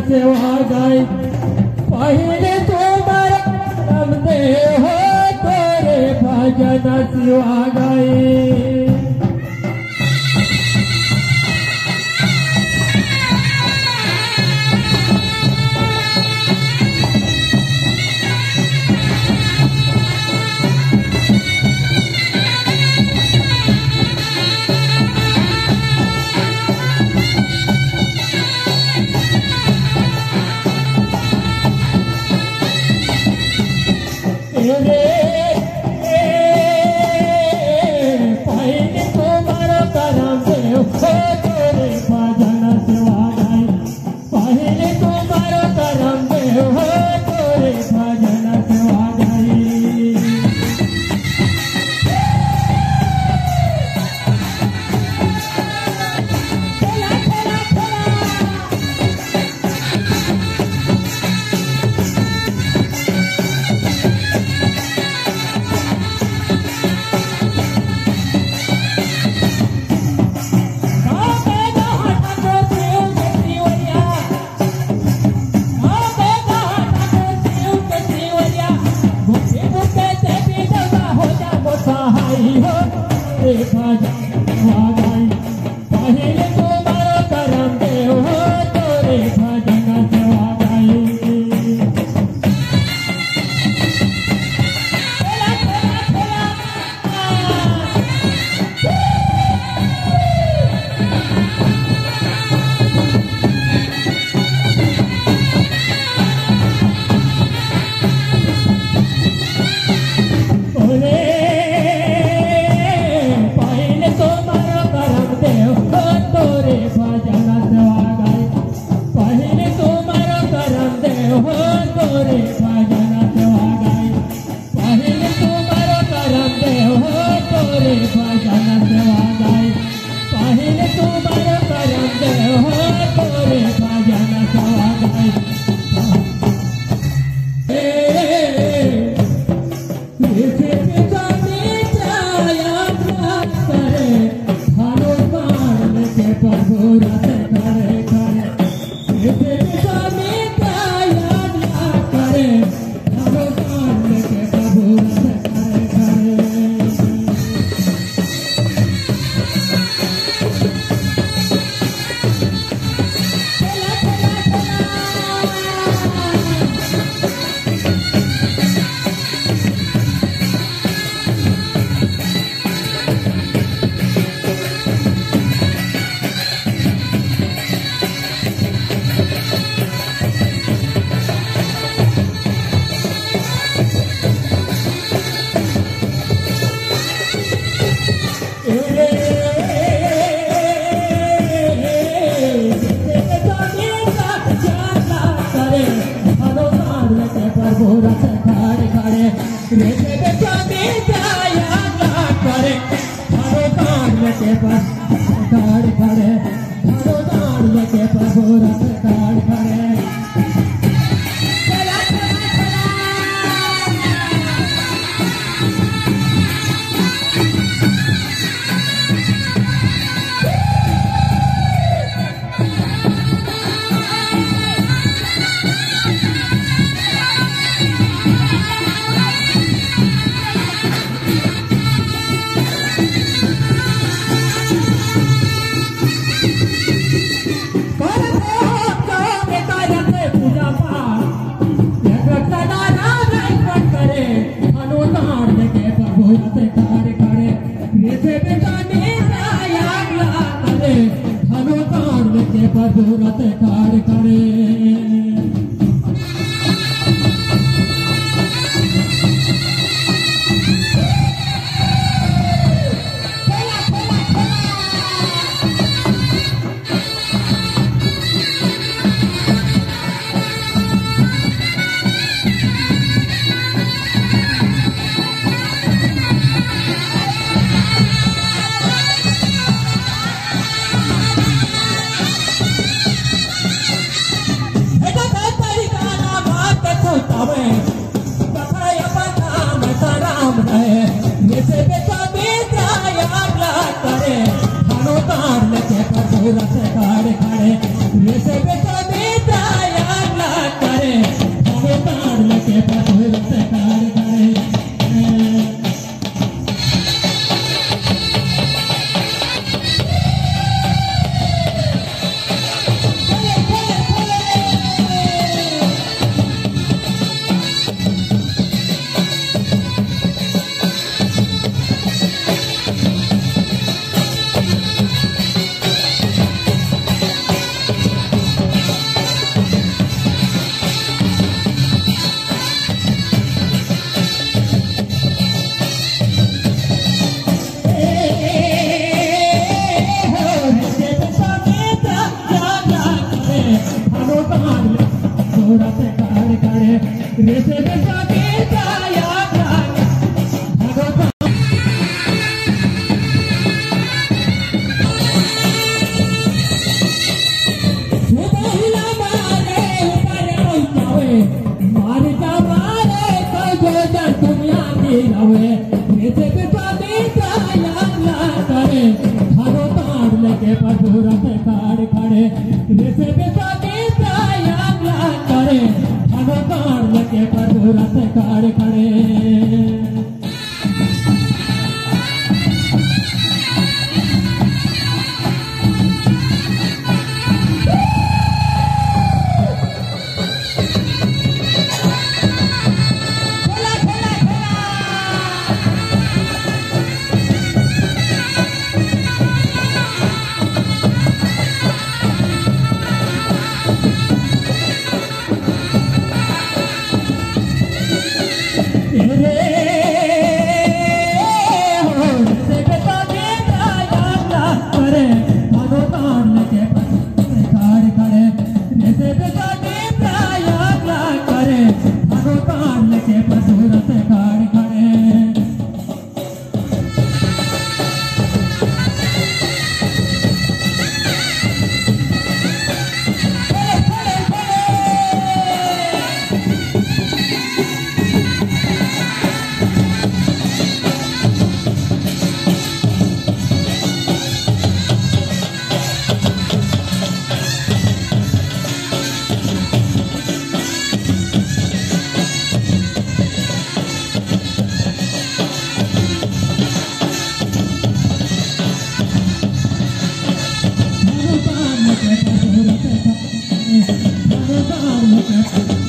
सेवा गाई पहले तुम्हारा रामदेव हो तोरे भजन सेवा गाई पहले तुम्हारा करम देव हो तोरे भजन सेवा गाई पहले तुम्हारा करम देव हो तोरे भजन सेवा गाई पहले तुम्हारा करम देव हो तोरे भजन सेवा गाई खड़े खड़े ये से बेटा बेटा पसुरत काढ़ काढ़े रेसे बेसा के जाया भगवान सुबहिला मारे ऊपर जावे मार जा मारे तो जन दुनिया की रवे रेसे बेसा के जाया करे हरो ताड़ लेके पसुरत काढ़ काढ़े रेसे बेसा के जाया करे हरो ताड़ लेके पसुरत काढ़ काढ़े Thank you.